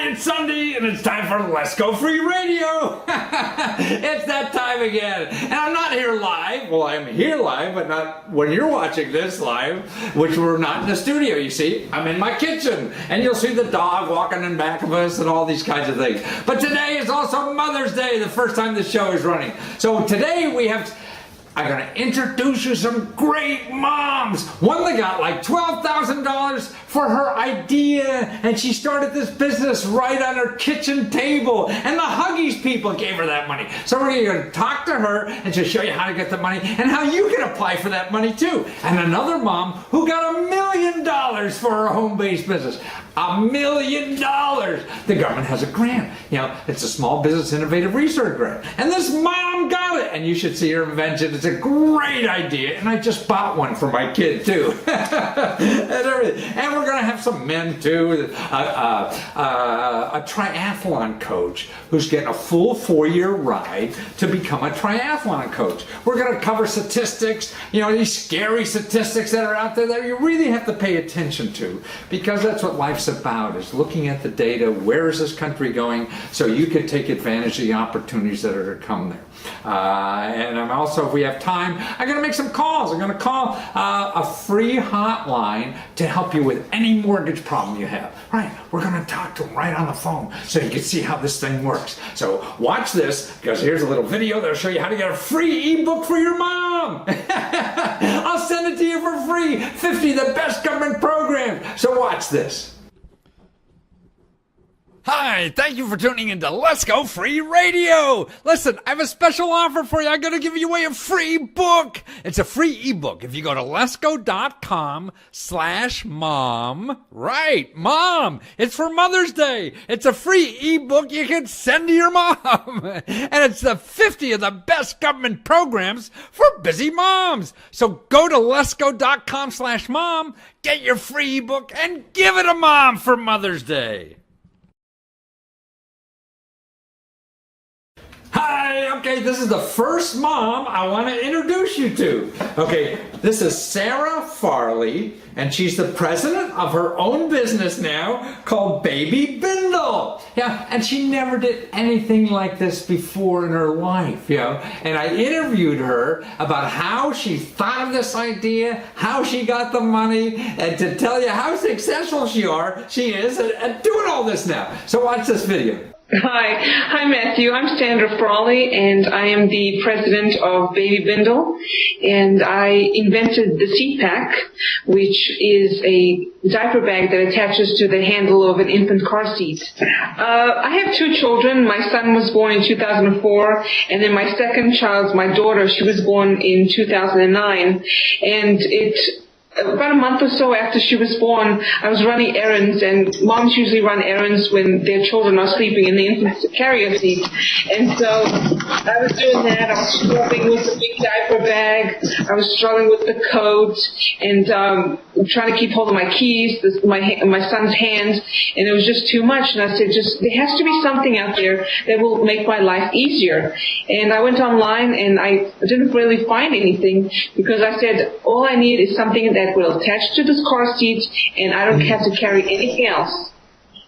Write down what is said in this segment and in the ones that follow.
It's Sunday, and it's time for Lesko Free Radio. It's that time again. And I'm not here live. Well, I'm here live, but not when you're watching this live, which we're not in the studio, you see. I'm in my kitchen, and you'll see the dog walking in back of us and all these kinds of things. But today is also Mother's Day, the first time this show is running. So today I'm going to introduce you some great moms. One that got like $12,000 for her idea, and she started this business right on her kitchen table, and the Huggies people gave her that money. So we're going to talk to her and just show you how to get the money and how you can apply for that money too. And another mom who got $1 million for her home-based business. $1 million. The government has a grant. You know, it's a Small Business Innovative Research Grant. And this mom got it. And you should see her invention. It's a great idea. And I just bought one for my kid, too. And everything. And we're going to have some men, too. A triathlon coach who's getting a full 4-year ride to become a triathlon coach. We're going to cover statistics, you know, these scary statistics that are out there that you really have to pay attention to, because that's what life's about, is looking at the data. Where is this country going, so you can take advantage of the opportunities that are to come there. And I'm also, if we have time, I'm going to make some calls. I'm going to call a free hotline to help you with any mortgage problem you have. Right, we're going to talk to them right on the phone so you can see how this thing works. So watch this, because here's a little video that'll show you how to get a free ebook for your mom. I'll send it to you for free. 50 of the best government programs. So watch this. Hi, thank you for tuning into Lesko Free Radio. Listen, I have a special offer for you. I'm going to give you away a free book. It's a free ebook. If you go to lesko.com/mom, right, mom, it's for Mother's Day. It's a free ebook you can send to your mom. And it's the 50 of the best government programs for busy moms. So go to lesko.com/mom, get your free ebook, and give it to mom for Mother's Day. Hi, okay, this is the first mom I want to introduce you to. Okay, this is Sarah Farley, and she's the president of her own business now called Baby Bindle. Yeah, and she never did anything like this before in her life, you know. And I interviewed her about how she thought of this idea, how she got the money, and to tell you how successful she is at doing all this now. So watch this video. Hi, Matthew. I'm Sandra Frawley, and I am the president of Baby Bindle. And I invented the seat pack, which is a diaper bag that attaches to the handle of an infant car seat. I have 2 children. My son was born in 2004, and then my second child, my daughter, she was born in 2009. And about a month or so after she was born, I was running errands, and moms usually run errands when their children are sleeping in the infant carrier seat. And so I was doing that. I was struggling with the big diaper bag. I was struggling with the coat, and trying to keep hold of my keys, my son's hands, and it was just too much. And I said, there has to be something out there that will make my life easier. And I went online, and I didn't really find anything, because I said, all I need is something that will attach to this car seat, and I don't have to carry anything else.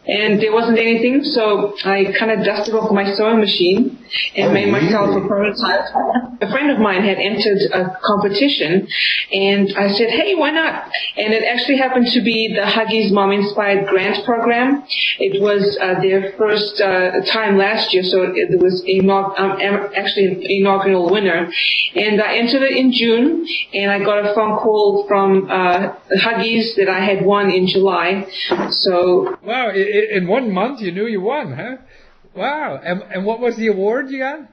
And there wasn't anything, so I kind of dusted off my sewing machine and made myself a prototype. A friend of mine had entered a competition, and I said, hey, why not? And it actually happened to be the Huggies Mom Inspired Grant Program. It was their first time last year, so it was actually an inaugural winner. And I entered it in June, and I got a phone call from Huggies that I had won in July. So wow. In 1 month, you knew you won, huh? Wow. And what was the award you got?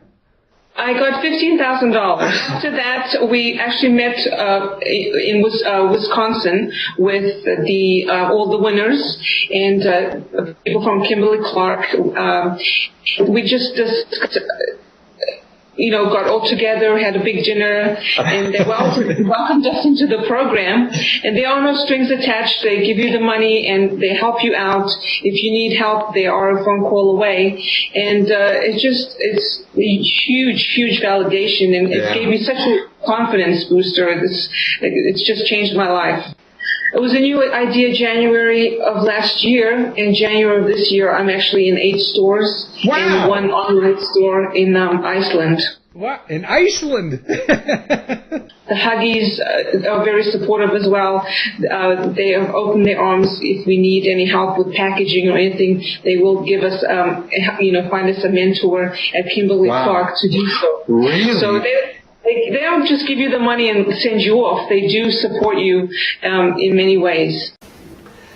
I got $15,000. After that, we actually met in Wisconsin with all the winners and people from Kimberly-Clark. We just got all together, had a big dinner, and they welcomed us into the program. And there are no strings attached. They give you the money, and they help you out. If you need help, they are a phone call away. And it's a huge validation, and it gave me such a confidence booster. It's just changed my life. It was a new idea January of last year. In January of this year, I'm actually in 8 stores and 1 online store in Iceland. What? In Iceland? The Huggies are very supportive as well. They have opened their arms if we need any help with packaging or anything. They will give us, find us a mentor at Kimberly Clark to do so. Really? So they don't just give you the money and send you off. They do support you in many ways.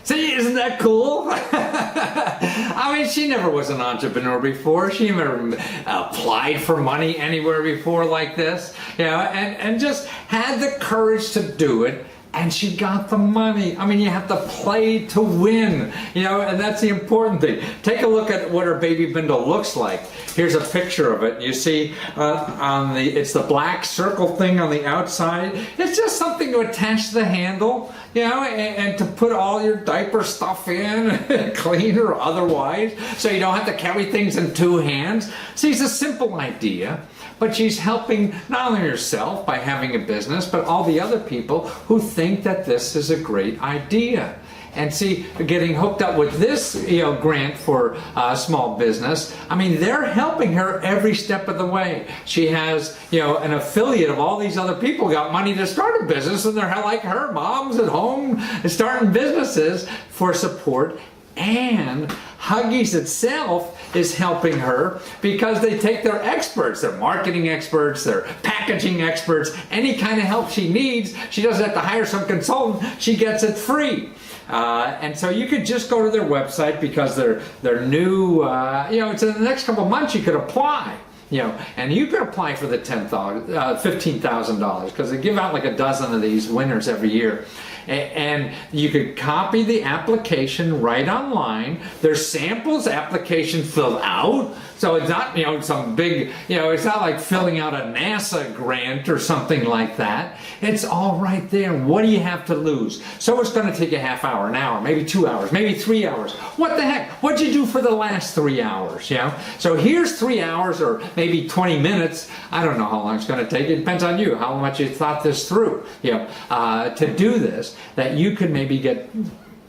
See, isn't that cool? I mean, she never was an entrepreneur before. She never applied for money anywhere before like this, and just had the courage to do it. And she got the money. I mean, you have to play to win, and that's the important thing. Take a look at what her baby bindle looks like. Here's a picture of it. You see it's the black circle thing on the outside. It's just something to attach to the handle, and to put all your diaper stuff in, clean or otherwise, so you don't have to carry things in 2 hands. See, it's a simple idea. But she's helping not only herself by having a business, but all the other people who think that this is a great idea. And see, getting hooked up with this, grant for small business, I mean, they're helping her every step of the way. She has, an affiliate of all these other people got money to start a business, and they're like her, moms at home starting businesses for support. And Huggies itself is helping her because they take their experts, their marketing experts, their packaging experts, any kind of help she needs. She doesn't have to hire some consultant. She gets it free. And so you could just go to their website because they're new, it's in the next couple of months you could apply. And you could apply for the $15,000 because they give out like a dozen of these winners every year. And you could copy the application right online. There's samples application filled out. So it's not, some big, it's not like filling out a NASA grant or something like that. It's all right there. What do you have to lose? So it's going to take you a half hour, an hour, maybe 2 hours, maybe 3 hours. What the heck? What'd you do for the last 3 hours? So here's 3 hours or maybe 20 minutes. I don't know how long it's going to take. It depends on you, how much you thought this through, to do this, that you could maybe get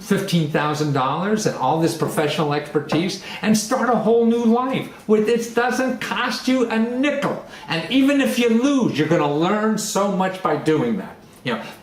$15,000 and all this professional expertise and start a whole new life with it. Doesn't cost you a nickel. And even if you lose, you're going to learn so much by doing that.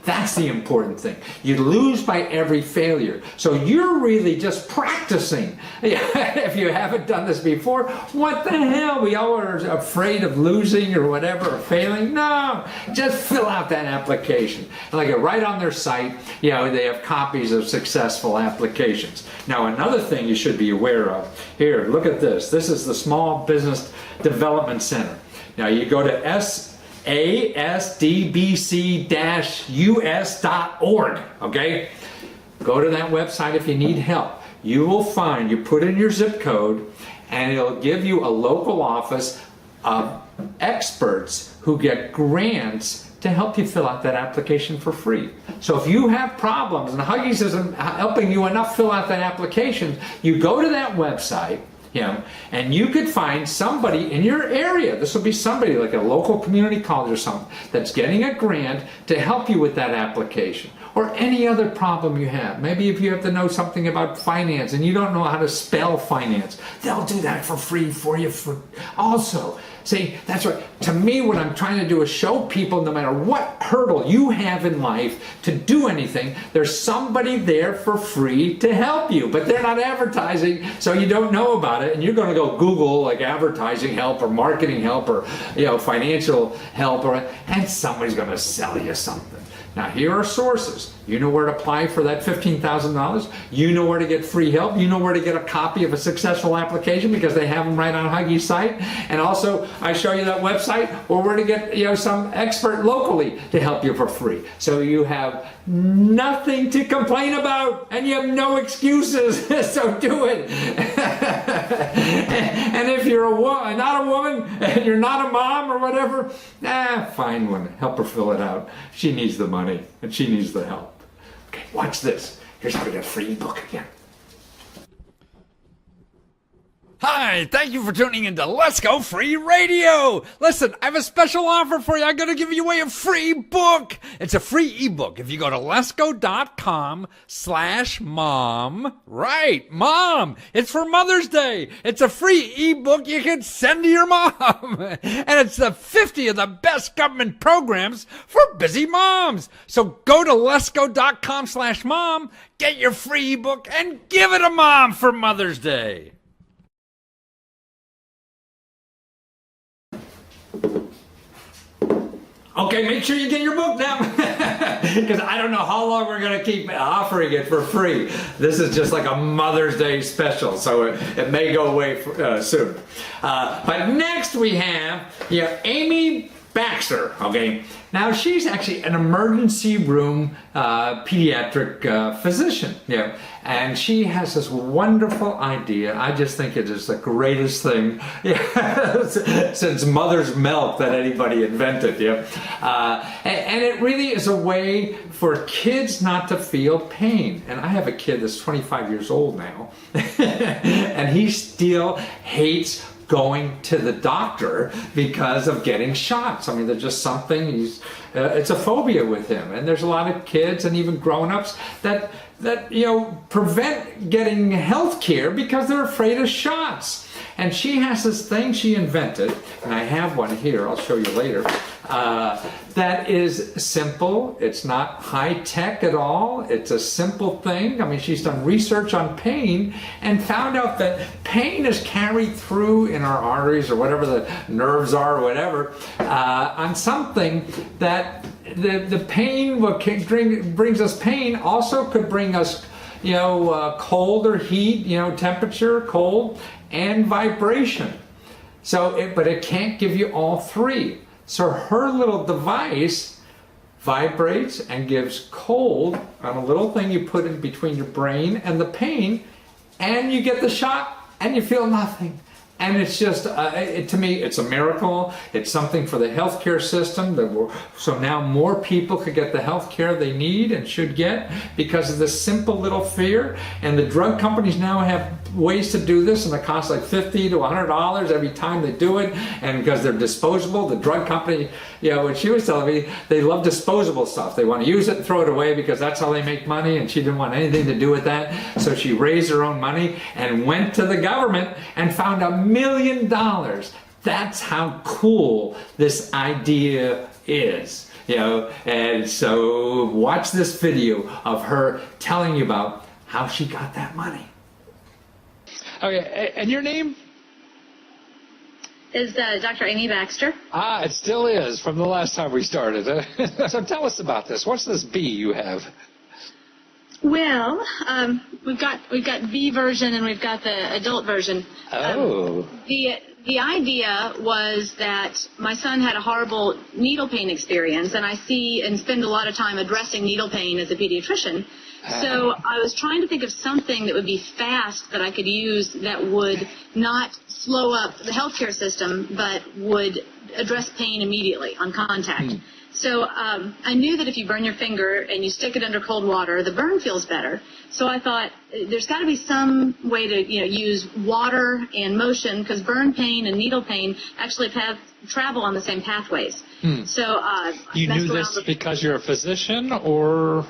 That's the important thing. You lose by every failure. So you're really just practicing. If you haven't done this before, what the hell? We all are afraid of losing or whatever, or failing. No, just fill out that application. Like right on their site, they have copies of successful applications. Now, another thing you should be aware of. Here, look at this. This is the Small Business Development Center. Now, you go to asdbc-us.org, okay? Go to that website if you need help. You will find, you put in your zip code, and it'll give you a local office of experts who get grants to help you fill out that application for free. So if you have problems and Huggies isn't helping you enough fill out that application, you go to that website, and you could find somebody in your area. This will be somebody like a local community college or something that's getting a grant to help you with that application or any other problem you have. Maybe if you have to know something about finance and you don't know how to spell finance, they'll do that for free for you also. See, that's right. To me, what I'm trying to do is show people no matter what hurdle you have in life to do anything, there's somebody there for free to help you. But they're not advertising, so you don't know about it. And you're going to go Google like advertising help or marketing help or financial help, and somebody's going to sell you something. Now, here are sources. You know where to apply for that $15,000. You know where to get free help. You know where to get a copy of a successful application because they have them right on Huggies' site. And also, I show you that website or where to get some expert locally to help you for free. So you have nothing to complain about and you have no excuses. So do it. And if you're not a woman and you're not a mom or whatever, find one. Help her fill it out. She needs the money and she needs the help. Okay, watch this. Here's how to get a free book again. Hi, thank you for tuning into Lesko Free Radio. Listen, I have a special offer for you. I'm going to give you away a free book. It's a free ebook. If you go to lesko.com/mom, right, mom, it's for Mother's Day. It's a free ebook you can send to your mom. And it's the 50 of the best government programs for busy moms. So go to lesko.com/mom, get your free ebook, and give it to mom for Mother's Day. Okay, make sure you get your book now, because I don't know how long we're going to keep offering it for free. This is just like a Mother's Day special, so it may go away soon. But next we have Amy Baxter. Okay, now she's actually an emergency room pediatric physician. And she has this wonderful idea. I just think it is the greatest thing since mother's milk that anybody invented. And it really is a way for kids not to feel pain. And I have a kid that's 25 years old now, and he still hates going to the doctor because of getting shots. I mean, there's just something, it's a phobia with him. And there's a lot of kids and even grown-ups that prevent getting health care because they're afraid of shots. And she has this thing she invented, and I have one here, I'll show you later, that is simple. It's not high-tech at all. It's a simple thing. I mean, she's done research on pain and found out that pain is carried through in our arteries or whatever the nerves are or whatever on something that the pain, what brings us pain also could bring us cold or heat, temperature, cold, and vibration. But it can't give you all three. So her little device vibrates and gives cold on a little thing you put in between your brain and the pain, and you get the shot and you feel nothing. And it's just, to me, it's a miracle. It's something for the healthcare system. So now more people could get the healthcare they need and should get because of this simple little fear. And the drug companies now have ways to do this, and it costs like $50 to $100 every time they do it. And because they're disposable, the drug company, what she was telling me, they love disposable stuff. They want to use it and throw it away because that's how they make money, and she didn't want anything to do with that. So she raised her own money and went to the government and found $1 million. That's how cool this idea is. And so watch this video of her telling you about how she got that money. Okay, and your name? Is Dr. Amy Baxter. It still is from the last time we started. So tell us about this. What's this B you have? Well, we've got B version and we've got the adult version. Oh. The idea was that my son had a horrible needle pain experience, and I see and spend a lot of time addressing needle pain as a pediatrician. So I was trying to think of something that would be fast that I could use that would not slow up the healthcare system, but would address pain immediately on contact. So I knew that if you burn your finger and you stick it under cold water, the burn feels better. So I thought there's got to be some way to use water and motion, because burn pain and needle pain actually travel on the same pathways. So you knew this because you're a physician, or?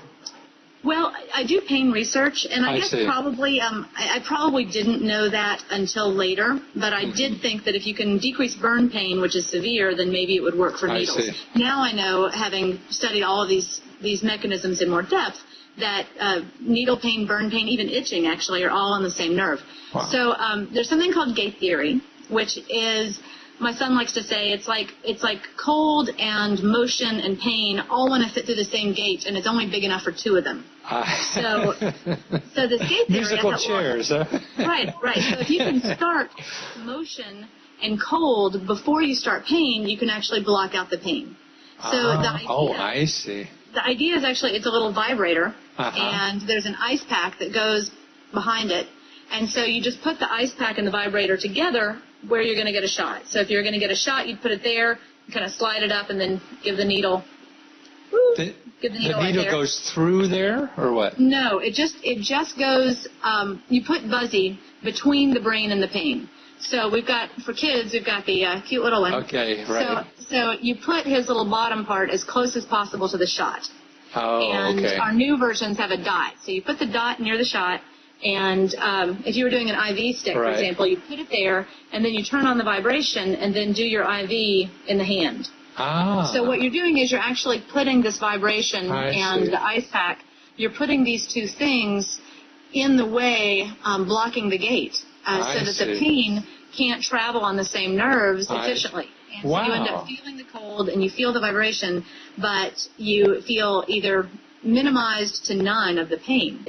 Well, I do pain research, and I guess see. probably I probably didn't know that until later, but I did think that if you can decrease burn pain, which is severe, then maybe it would work for needles. See. Now I know, having studied all of these mechanisms in more depth, that needle pain, burn pain, even itching actually are all on the same nerve. Wow. So there's something called gate theory, which is, my son likes to say, it's like cold and motion and pain all want to fit through the same gate, and it's only big enough for two of them. So this gate theory, musical chairs, huh? Right. So if you can start motion and cold before you start pain, you can actually block out the pain. So the idea, I see. The idea is actually, it's a little vibrator, and there's an ice pack that goes behind it. And so you just put the ice pack and the vibrator together where you're going to get a shot. So if you're going to get a shot, you'd put it there, kind of slide it up, and then give the needle. Give the The needle right needle there. goes through there, or what? No, it just goes. You put Buzzy between the brain and the pain. So we've got, for kids, we've got the cute little one. Okay, right. So you put his little bottom part as close as possible to the shot. Oh, And okay. our new versions have a dot. So you put the dot near the shot, and if you were doing an IV stick, for Right. example, you put it there, and then you turn on the vibration, and then do your IV in the hand. Ah. So what you're doing is you're actually putting this vibration I and see. the ice pack, you're putting these two things in the way, blocking the gate, I so that the see. pain can't travel on the same nerves I- efficiently. And so you end Wow. up feeling the cold and you feel the vibration, but you feel either minimized to none of the pain.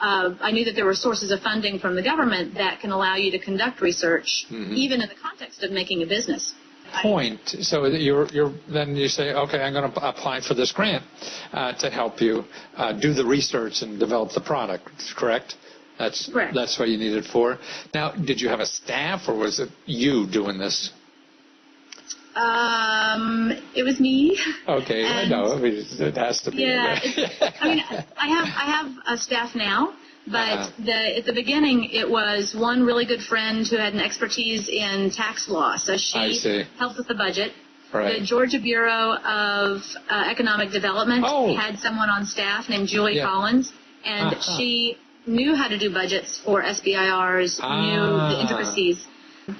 I knew that there were sources of funding from the government that can allow you to conduct research, even in the context of making a business. Point. So then you say, okay, I'm going to apply for this grant to help you do the research and develop the product. Correct? Correct. That's what you need it for. Now, did you have a staff, or was it you doing this? It was me. Okay, I And- know. I mean, it has to be. Yeah, I mean, I have a staff now, but at the beginning it was one really good friend who had an expertise in tax law, so I she see. helped with the budget. Right. The Georgia Bureau of Economic Development Oh. had someone on staff named Julie Yeah. Collins, and Uh-huh. she knew how to do budgets for SBIRs, knew the intricacies.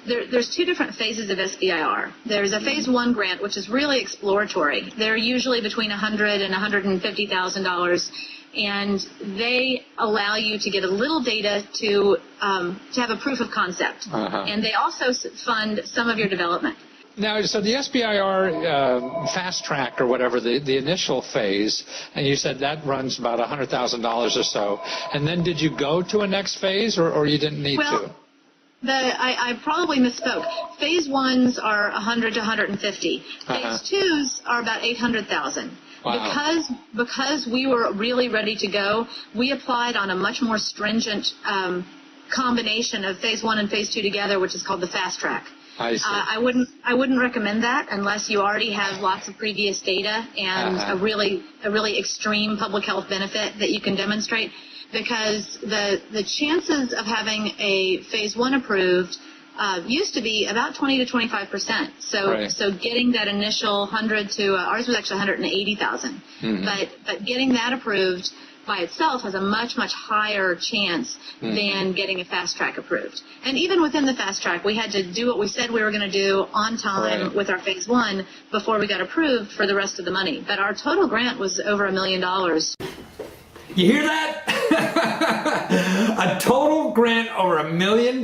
There's two different phases of SBIR. There's a phase one grant, which is really exploratory. They're usually between $100,000 and $150,000, and they allow you to get a little data to have a proof of concept. Uh-huh. And they also fund some of your development. Now, so the SBIR fast track or whatever, the initial phase, and you said that runs about $100,000 or so. And then did you go to a next phase, or you didn't need to? I probably misspoke. Phase ones are 100 to 150. Phase twos are about 800,000. Wow. Because we were really ready to go, we applied on a much more stringent combination of phase one and phase two together, which is called the fast track. I see. I wouldn't recommend that unless you already have lots of previous data and a really extreme public health benefit that you can demonstrate, because the chances of having a phase one approved used to be about 20 to 25%. So Right. so getting that initial 100 to ours was actually 180,000, but getting that approved by itself has a much higher chance than getting a fast track approved. And even within the fast track, we had to do what we said we were going to do on time Right. with our phase one before we got approved for the rest of the money. But our total grant was over $1 million. You hear that? A total grant over $1 million.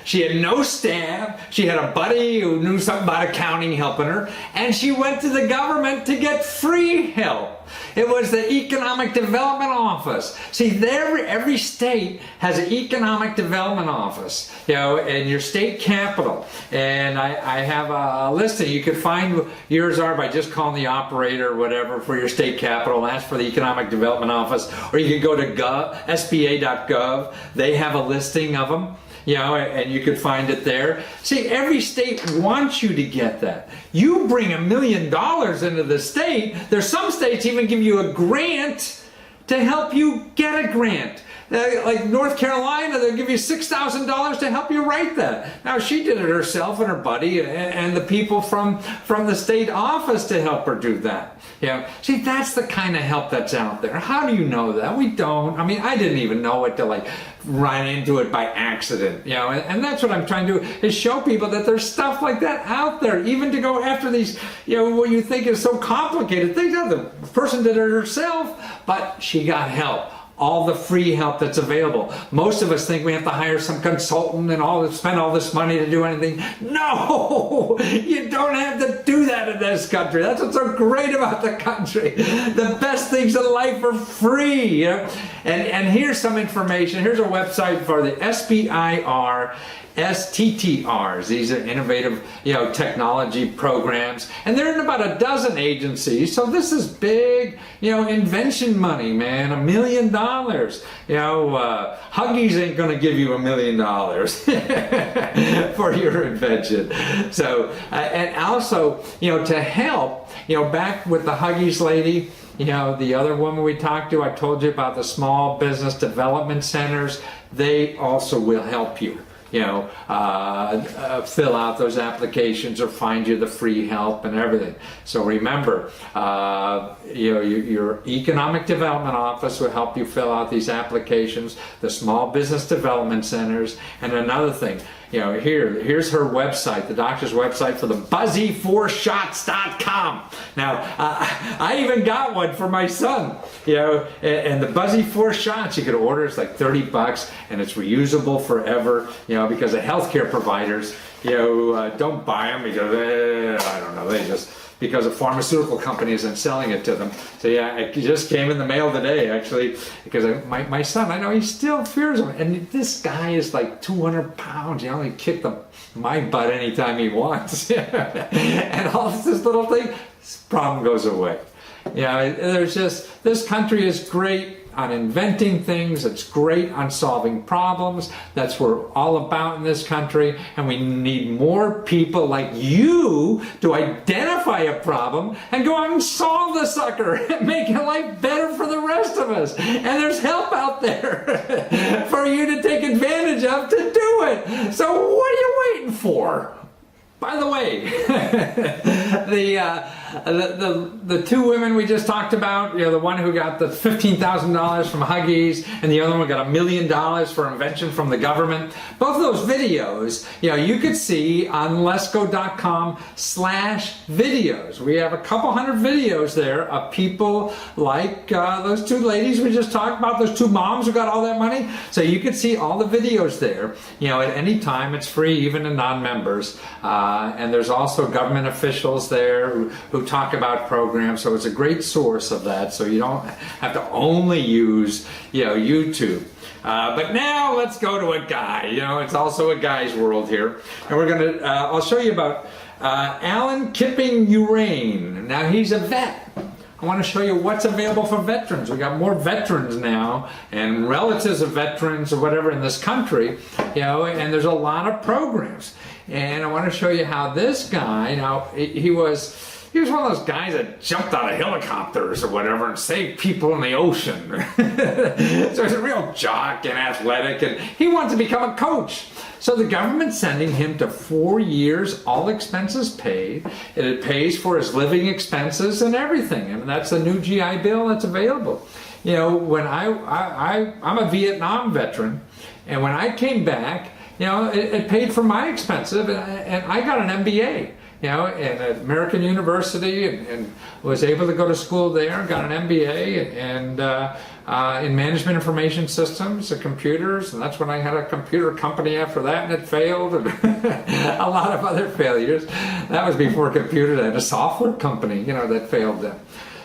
She had no staff. She had a buddy who knew something about accounting helping her. And she went to the government to get free help. It was the Economic Development Office. See, every state has an Economic Development Office, in your state capital. And I have a listing. You could find yours are by just calling the operator or whatever for your state capital and ask for the Economic Development Office. Or you could go to SBA.gov. They have a listing of them. And you could find it there. See, every state wants you to get that. You bring $1 million into the state. There's some states even give you a grant to help you get a grant. Like North Carolina, they'll give you $6,000 to help you write that. Now, she did it herself and her buddy and the people from the state office to help her do that. See, that's the kind of help that's out there. How do you know that? We don't. I mean, I didn't even know it to run into it by accident. And that's what I'm trying to do, is show people that there's stuff like that out there, even to go after these, what you think is so complicated things. The person did it herself, but she got help. All the free help that's available. Most of us think we have to hire some consultant and spend all this money to do anything. No, you don't have to do that in this country. That's what's so great about the country. The best things in life are free. And here's some information. Here's a website for the SBIR STTRs. These are innovative, technology programs, and they're in about a dozen agencies. So this is big, invention money, man. $1 million. Huggies ain't going to give you $1 million for your invention. So, and also, to help, back with the Huggies lady, the other woman we talked to, I told you about the small business development centers. They also will help you. Fill out those applications or find you the free help and everything. So remember, your economic development office will help you fill out these applications, the small business development centers, and another thing, here's her website, the doctor's website for the buzzy4shots.com. Now, I even got one for my son, and the Buzzy 4 Shots, you could order, it's like $30, and it's reusable forever, because the healthcare providers, don't buy them because, I don't know, they just, because of pharmaceutical companies and selling it to them. So yeah, it just came in the mail today, actually, because my son, I know he still fears them. And this guy is like 200 pounds. He only kick my butt anytime he wants. And all this little thing, this problem goes away. This country is great on inventing things. It's great on solving problems. That's what we're all about in this country. And we need more people like you to identify a problem and go out and solve the sucker and make your life better for the rest of us. And there's help out there for you to take advantage of to do it. So what are you waiting for? By the way, the two women we just talked about, the one who got the $15,000 from Huggies and the other one got $1 million for invention from the government. Both of those videos, you could see on Lesko.com/videos. We have a couple hundred videos there of people like those two ladies we just talked about, those two moms who got all that money. So you could see all the videos there. At any time, it's free, even to non-members. And there's also government officials there who talk about programs, so it's a great source of that, so you don't have to only use YouTube. But now let's go to a guy. It's also a guy's world here, and we're gonna I'll show you about Alan Kipping Urain. Now he's a vet. I want to show you what's available for veterans. We got more veterans now and relatives of veterans or whatever in this country, and there's a lot of programs. And I want to show you how this guy, now he was one of those guys that jumped out of helicopters or whatever and saved people in the ocean. So he's a real jock and athletic, and he wanted to become a coach. So the government's sending him to 4 years, all expenses paid. It pays for his living expenses and everything. And that's the new GI Bill that's available. When I'm a Vietnam veteran, and when I came back, it paid for my expenses, and I got an MBA. At American University, and was able to go to school there, got an MBA, and in management information systems and computers, and that's when I had a computer company after that, and it failed, and a lot of other failures. That was before computers. I had a software company, that failed then.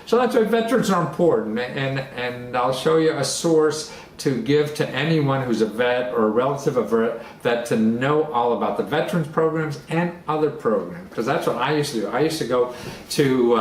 So that's why veterans are important, and I'll show you a source to give to anyone who's a vet or a relative of a vet to know all about the veterans programs and other programs, because that's what I used to do. I used to go to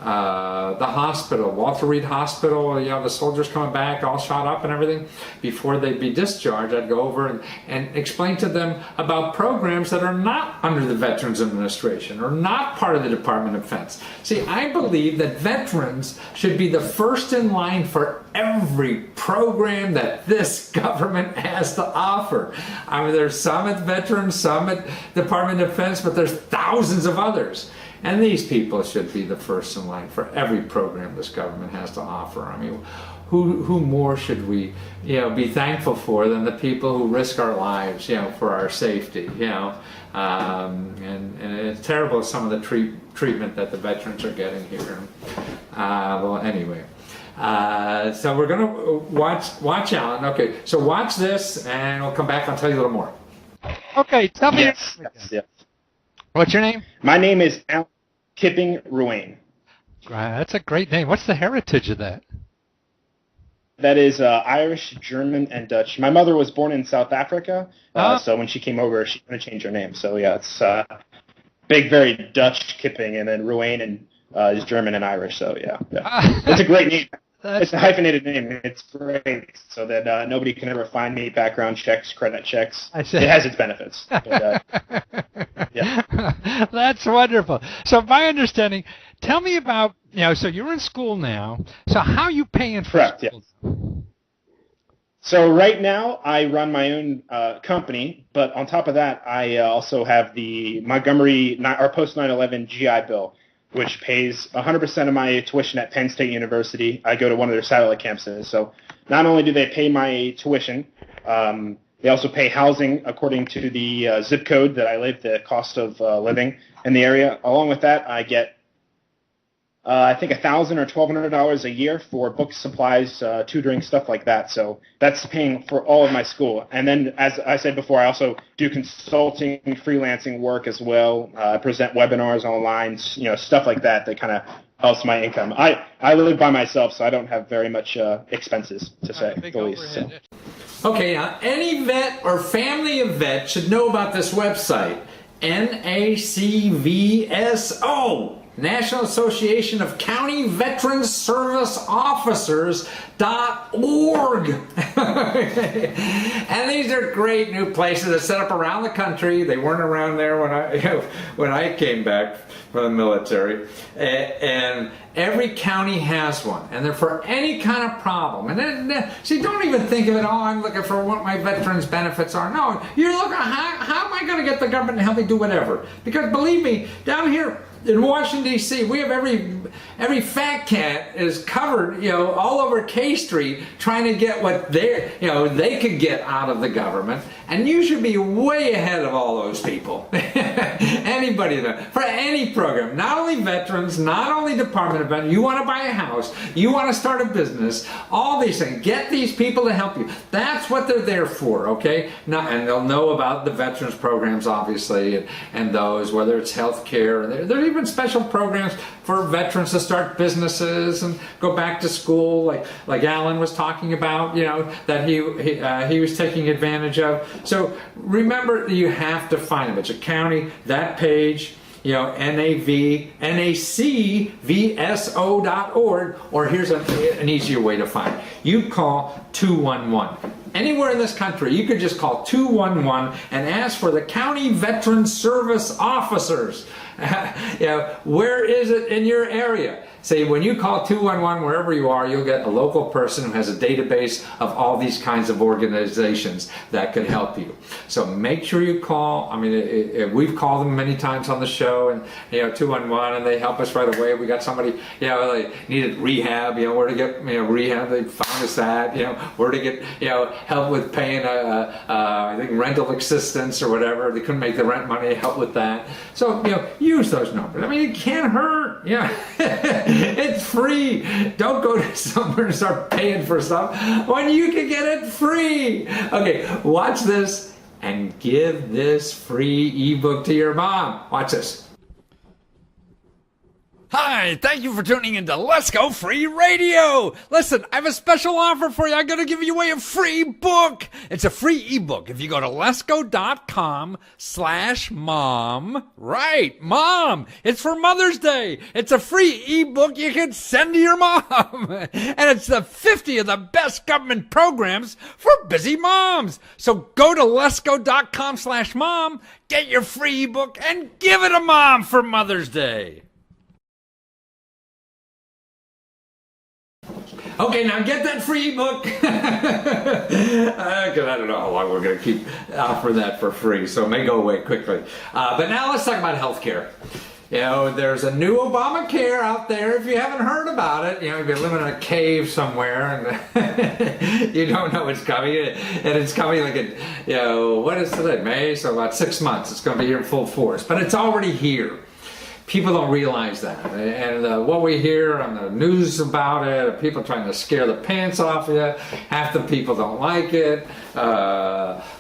the hospital, Walter Reed Hospital, the soldiers coming back all shot up and everything. Before they'd be discharged, I'd go over and explain to them about programs that are not under the Veterans Administration or not part of the Department of Defense. See, I believe that veterans should be the first in line for every program that this government has to offer. I mean, there's some at Veterans, some at Department of Defense, but there's thousands of others. And these people should be the first in line for every program this government has to offer. I mean, who more should we, be thankful for than the people who risk our lives, for our safety, and it's terrible some of the treatment that the veterans are getting here. Well, anyway. So we're going to watch Alan. Okay, so watch this, and we'll come back. I'll tell you a little more. Okay, tell me. Yes. What's your name? My name is Alan Kipping Urain. That's a great name. What's the heritage of that? That is Irish, German, and Dutch. My mother was born in South Africa, so when she came over, she wanted to change her name. So yeah, it's big, very Dutch Kipping, and then Urain and is German and Irish. So yeah. It's a great name. It's a hyphenated name. It's great, so that nobody can ever find me. Background checks, credit checks. It has its benefits. But, yeah. That's wonderful. So my understanding, tell me about, so you're in school now. So how are you paying for Correct, school? yes. So right now I run my own company, but on top of that, I also have the Montgomery or post 9/11 GI Bill, which pays 100% of my tuition at Penn State University. I go to one of their satellite campuses. So not only do they pay my tuition, they also pay housing according to the zip code that I live, the cost of living in the area. Along with that, I get, I think, $1,000 or $1,200 a year for books, supplies, tutoring, stuff like that. So that's paying for all of my school. And then, as I said before, I also do consulting, freelancing work as well. I present webinars online, stuff like that kind of helps my income. I live by myself, so I don't have very much expenses, to say the least. So. Okay, now any vet or family of vets should know about this website, NACVSO. National Association of County Veterans Service Officers.org. And these are great new places that set up around the country. They weren't around there when I came back from the military. And every county has one, and they're for any kind of problem. And then, see, don't even think of it, I'm looking for what my veterans benefits are. No, you're looking, how am I going to get the government to help me do whatever? Because believe me, down here in Washington, D.C., we have every fat cat is covered, all over K Street trying to get what they could get out of the government. And you should be way ahead of all those people. Anybody for any program, not only veterans, not only Department of Veterans. You want to buy a house, you want to start a business, all these things. Get these people to help you. That's what they're there for, okay? Now, and they'll know about the veterans programs, obviously, and those, whether it's health care. There are even special programs for veterans to start businesses and go back to school, like Alan was talking about, that he was taking advantage of. So remember, you have to find them. It's a county, that page, NACVSO.org, or here's an easier way to find it. You call 211. Anywhere in this country, you could just call 211 and ask for the County Veteran Service Officers. Where is it in your area? Say, when you call 211, wherever you are, you'll get a local person who has a database of all these kinds of organizations that could help you. So make sure you call. I mean, we've called them many times on the show, and 211, and they help us right away. We got somebody, they needed rehab, where to get rehab. They found us that, where to get help with paying I think rental assistance or whatever. They couldn't make the rent money, help with that. So use those numbers. I mean, it can't hurt. It's free. Don't go to somewhere and start paying for stuff when you can get it free. Okay, watch this and give this free ebook to your mom. Watch this. Hi, thank you for tuning into Lesko Free Radio. Listen, I have a special offer for you. I'm going to give you away a free book. It's a free ebook. If you go to lesko.com/mom, right, mom, it's for Mother's Day. It's a free ebook you can send to your mom. And it's the 50 of the best government programs for busy moms. So go to lesko.com/mom, get your free ebook, and give it to mom for Mother's Day. Okay, now get that free ebook. Because I don't know how long we're going to keep offering that for free, so it may go away quickly. But now let's talk about healthcare. There's a new Obamacare out there. If you haven't heard about it, you've been living in a cave somewhere and you don't know it's coming. And it's coming like what is today? May? So about 6 months. It's going to be here in full force. But it's already here. People don't realize that, and what we hear on the news about it, people trying to scare the pants off of you. Half the people don't like it,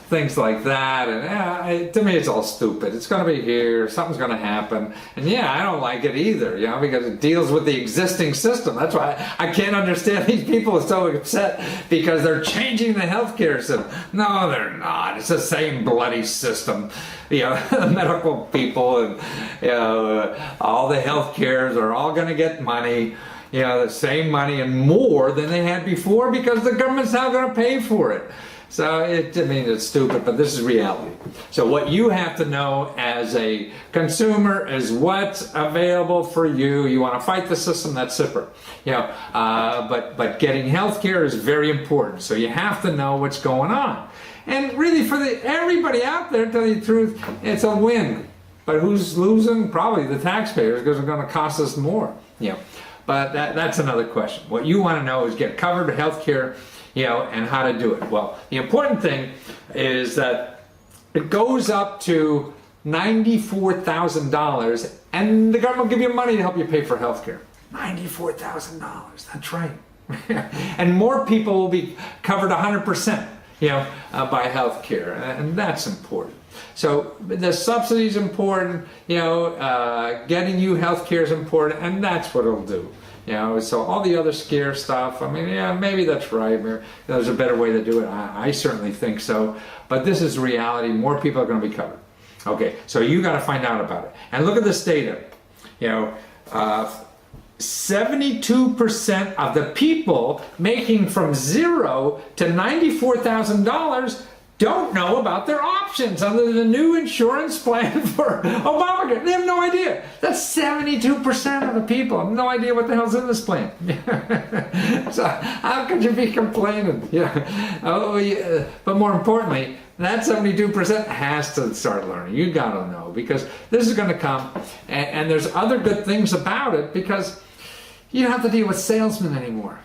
things like that, and to me it's all stupid. It's going to be here, something's going to happen, and I don't like it either, because it deals with the existing system. That's why I can't understand these people are so upset because they're changing the healthcare system. No, they're not. It's the same bloody system. The medical people and all the health cares are all going to get money. the same money and more than they had before because the government's now going to pay for it. So it's stupid, but this is reality. So what you have to know as a consumer is what's available for you. You want to fight the system, that's separate. But getting health care is very important. So you have to know what's going on. And really, for everybody out there, to tell you the truth, it's a win. But who's losing? Probably the taxpayers, because it's going to cost us more. But that's another question. What you want to know is get covered health care, and how to do it. Well, the important thing is that it goes up to $94,000, and the government will give you money to help you pay for health care. $94,000, that's right. And more people will be covered 100%, by health care, and that's important. So the subsidy is important, getting you health care is important, and that's what it'll do. So all the other scare stuff, maybe that's right. Maybe there's a better way to do it. I certainly think so. But this is reality. More people are going to be covered. Okay, so you got to find out about it. And look at this data. 72% of the people making from $0 to $94,000 don't know about their options under the new insurance plan for Obamacare. They have no idea. That's 72% of the people have no idea what the hell's in this plan. So how could you be complaining? But more importantly, that 72% has to start learning. You gotta know, because this is gonna come, and there's other good things about it, because you don't have to deal with salesmen anymore.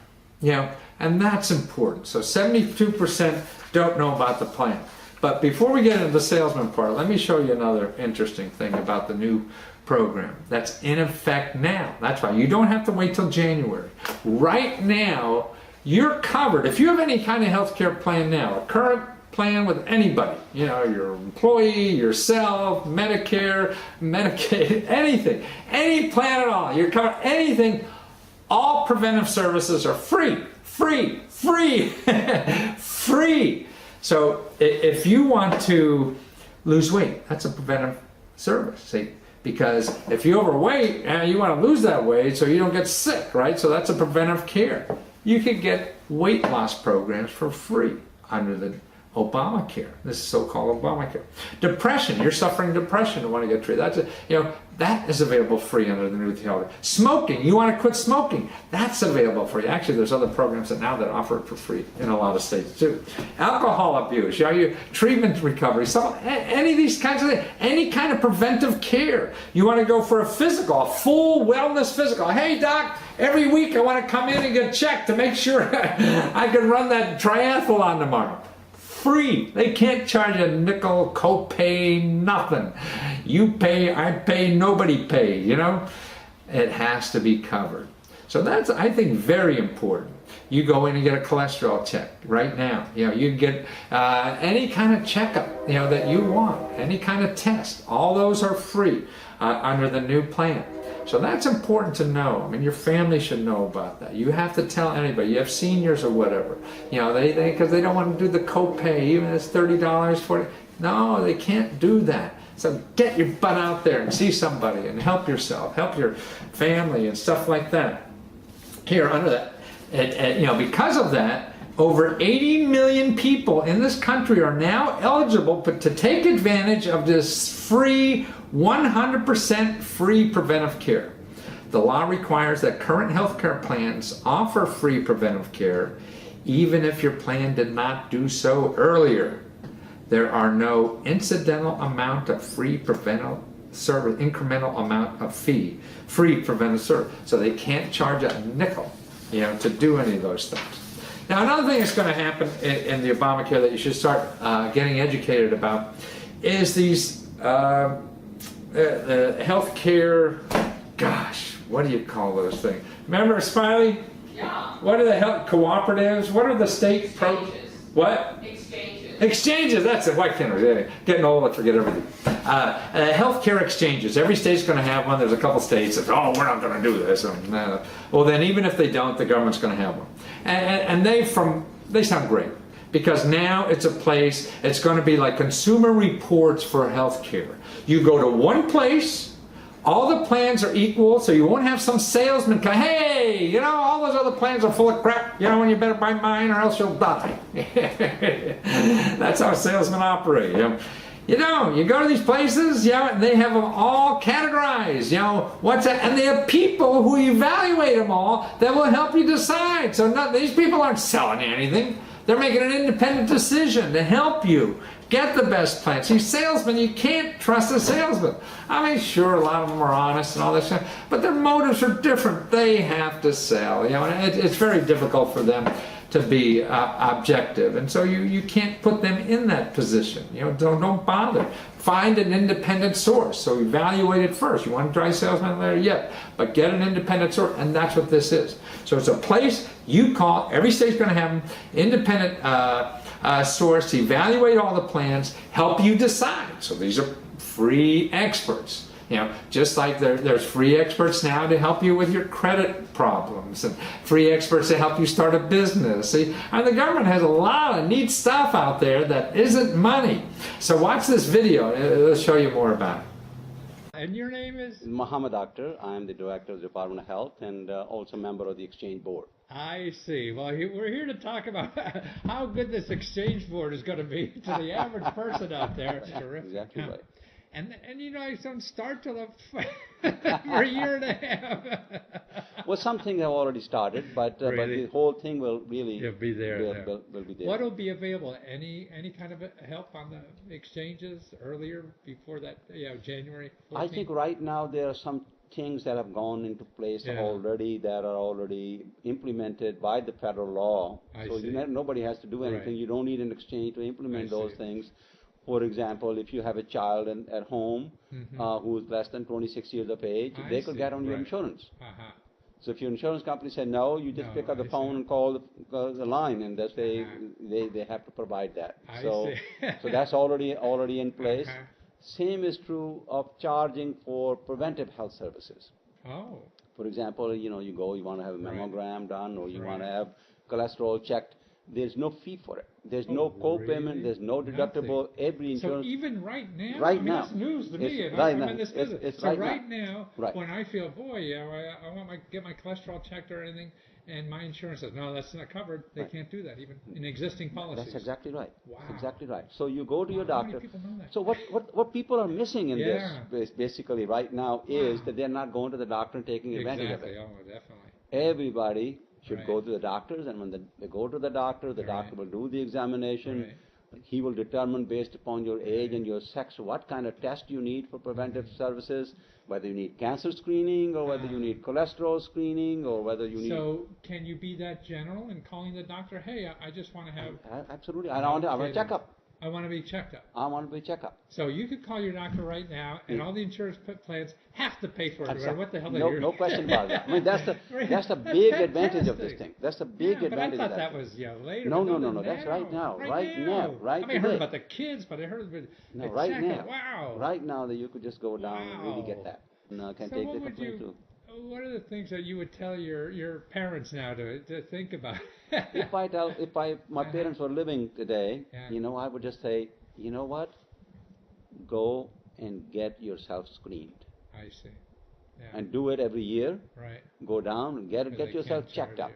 And that's important. So 72% don't know about the plan. But before we get into the salesman part, let me show you another interesting thing about the new program that's in effect now. That's why you don't have to wait till January. Right now, you're covered. If you have any kind of health care plan now, a current plan with anybody, your employee, yourself, Medicare, Medicaid, anything, any plan at all, you're covered, anything, all preventive services are free. Free. So if you want to lose weight, that's a preventive service, see? Because if you're overweight, you want to lose that weight so you don't get sick, right? So that's a preventive care. You can get weight loss programs for free under the Obamacare. This is so-called Obamacare. Depression, you're suffering depression and want to get treated. That's that is available free under the new health. Smoking, you want to quit smoking, that's available free. Actually, there's other programs now that offer it for free in a lot of states too. Alcohol abuse, you treatment recovery, any of these kinds of things, any kind of preventive care. You want to go for a physical, a full wellness physical. Hey doc, every week I want to come in and get checked to make sure I can run that triathlon tomorrow. Free. They can't charge a nickel, copay, nothing. You pay, I pay, nobody pay, It has to be covered. So that's, I think, very important. You go in and get a cholesterol check right now. You get any kind of checkup, that you want, any kind of test. All those are free under the new plan. So that's important to know. Your family should know about that. You have to tell anybody. You have seniors or whatever. Because they don't want to do the copay, even if it's $30, $40. No, they can't do that. So get your butt out there and see somebody and help yourself, help your family and stuff like that. Here, under that, because of that, over 80 million people in this country are now eligible to take advantage of this free, 100% free preventive care. The law requires that current health care plans offer free preventive care, even if your plan did not do so earlier. There are no incidental amount of free preventive service, incremental amount of free preventive service. So they can't charge a nickel, to do any of those things. Now, another thing that's going to happen in the Obamacare that you should start getting educated about is these the health care, what do you call those things? Remember, Smiley? Yeah. What are the health cooperatives? What are the state what? Exchanges, that's it. Why can't I? Getting old, I forget everything. Healthcare exchanges. Every state's going to have one. There's a couple states that, we're not going to do this. Well, then even if they don't, the government's going to have one. And they sound great, because now it's a place, it's going to be like Consumer Reports for healthcare. You go to one place, all the plans are equal, so you won't have some salesman come, hey, you know, all those other plans are full of crap, you know, and you better buy mine or else you'll die. That's how salesmen operate, you know. You know, you go to these places, you know, and they have them all categorized, you know, what's that? And they have people who evaluate them all that will help you decide. So these people aren't selling you anything. They're making an independent decision to help you get the best plan. See, salesmen, you can't trust a salesman. I mean, sure, a lot of them are honest and all this stuff, but their motives are different. They have to sell, you know, and it's very difficult for them to be objective, and so you can't put them in that position. You know, don't bother. Find an independent source. So evaluate it first. You want to try salesman there? Yeah, but get an independent source, and that's what this is. So it's a place you call. Every state's going to have an independent source to evaluate all the plans, help you decide. So these are free experts. You know, just like there's free experts now to help you with your credit problems, and free experts to help you start a business. See, and the government has a lot of neat stuff out there that isn't money. So watch this video. It'll show you more about it. And your name is? Muhammad Akhtar. I am the Director of the Department of Health and also member of the Exchange Board. I see. Well, we're here to talk about how good this Exchange Board is going to be to the average person out there. It's terrific. Exactly right. And you know, I don't start till for a year and a half. Well, some things have already started, but the whole thing will really be there. Will be there. What will be available? Any kind of help on the exchanges earlier before that? January 14th? I think right now there are some things that have gone into place already that are already implemented by the federal law. Nobody has to do anything. Right. You don't need an exchange to implement those things. For example, if you have a child at home who is less than 26 years of age, they could get on your insurance. So if your insurance company said no, you just pick up the phone and call the line, and they have to provide that. So that's already in place. Same is true of charging for preventive health services. Oh. For example, you want to have a mammogram done, or you want to have cholesterol checked. There's no fee for it. There's no co-payment. There's no deductible. Every insurance. So even right now, that's news to me. I'm in this business. So right now, when I feel, boy, I want to get my cholesterol checked or anything, and my insurance says, no, that's not covered. They can't do that, even in existing policies. That's exactly right. Wow. That's exactly right. So you go to your doctor. How many people know that? So what people are missing in this basically right now is that they're not going to the doctor and taking advantage of it. Oh, definitely. Everybody should go to the doctors, and when they go to the doctor will do the examination. He will determine, based upon your age and your sex, what kind of test you need for preventive services, whether you need cancer screening, or whether you need cholesterol screening, or whether you need... So can you be that general in calling the doctor, hey, I just want to have... Absolutely. I want a checkup. I want to be checked up. I want to be checked up. So you could call your doctor right now, and all the insurance plans have to pay for it. Or what the hell? No question about it. I mean, that's the big advantage of this thing. That's the big advantage. But I thought of that was later. No. That's right now. Right now. I mean, I heard about the kids, but I heard about no. Right now. Wow. Right now, that you could just go down and really get that. And can take the complaint too. What are the things that you would tell your parents now to think about? If my parents were living today, I would just say, you know what? Go and get yourself screened. I see. Yeah. And do it every year. Right. Go down and get yourself checked up.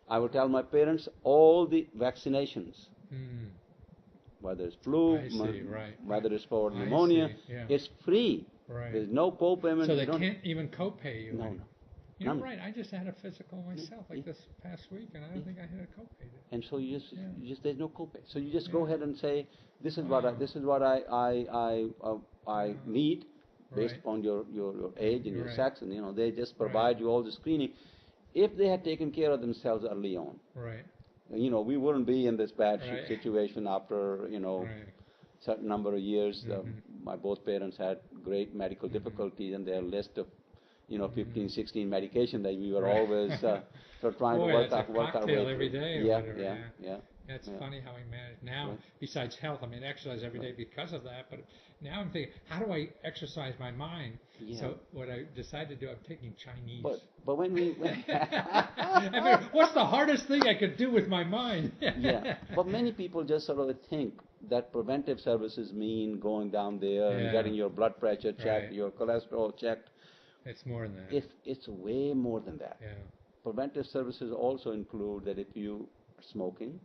I would tell my parents all the vaccinations, whether it's flu, whether it's for pneumonia, it's free. Right. There's no co-payment. So they can't even co-pay you. No. You're right. I just had a physical myself this past week, and I don't think I had a copay. And so you just there's no copay. So you just go ahead and say, this is what I need based upon your age and your sex, and they just provide you all the screening. If they had taken care of themselves early on, we wouldn't be in this bad situation after certain number of years. My both parents had great medical difficulties, and their list of 15, 16 medication that we were always trying to work our way through. Every day. Yeah. That's funny how we manage now. Besides health, I mean, exercise every day because of that. But now I'm thinking, how do I exercise my mind? Yeah. So what I decided to do, I'm taking Chinese. But when we, I mean, what's the hardest thing I could do with my mind? But many people just sort of think that preventive services mean going down there and getting your blood pressure checked, your cholesterol checked. It's more than that. It's way more than that. Yeah. Preventive services also include that if you are smoking,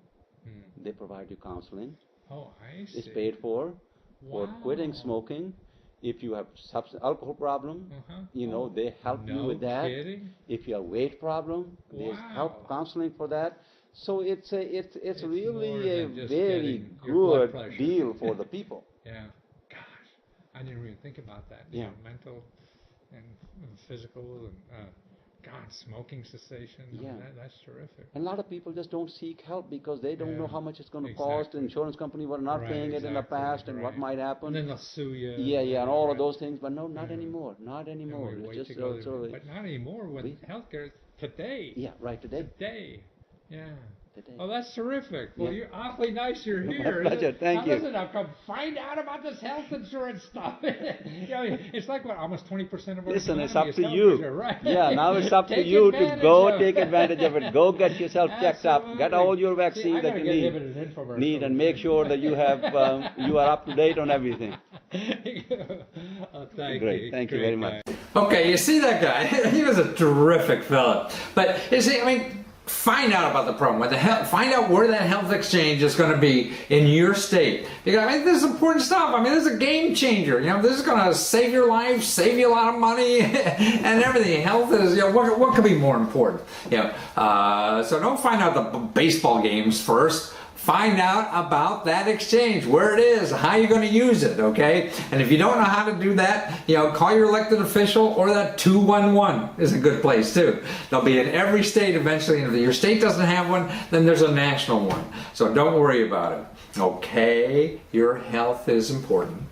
they provide you counseling. Oh, I see. It's paid for quitting smoking. If you have alcohol problem, they help you with that. Kidding? If you have weight problem, there's help counseling for that. So it's really a very good deal for the people. Yeah. Gosh, I didn't really think about that. Yeah. Mental and physical and smoking cessation. Yeah. I mean, that's terrific. And a lot of people just don't seek help because they don't know how much it's going to cost. The insurance company were not paying it in the past, and what might happen. And then they'll sue you. Yeah, and all of those things. But no, not anymore. Not anymore. It's just but not anymore with healthcare today. Yeah, right, today. Yeah. Today. Oh, that's terrific. Well, you're awfully nice you're here. My pleasure. Thank you. Listen, I've come find out about this health insurance stuff. It's like almost 20% of our Listen, it's economy up to is you. health right? Yeah, now it's up to you to go take advantage of it. Go get yourself checked up. Get all your vaccines that you need, and make sure that you have you are up to date on everything. Great. Thank you very much. Okay, you see that guy? He was a terrific fella. But you see, I mean, find out about the program. Find out where that health exchange is going to be in your state. Because I mean, this is important stuff. I mean, this is a game changer. This is going to save your life, save you a lot of money, and everything. Health is, what could be more important? So don't find out the baseball games first. Find out about that exchange, where it is, how you're going to use it, okay? And if you don't know how to do that, call your elected official, or that 211 is a good place too. They'll be in every state eventually, and if your state doesn't have one, then there's a national one. So don't worry about it, okay? Your health is important.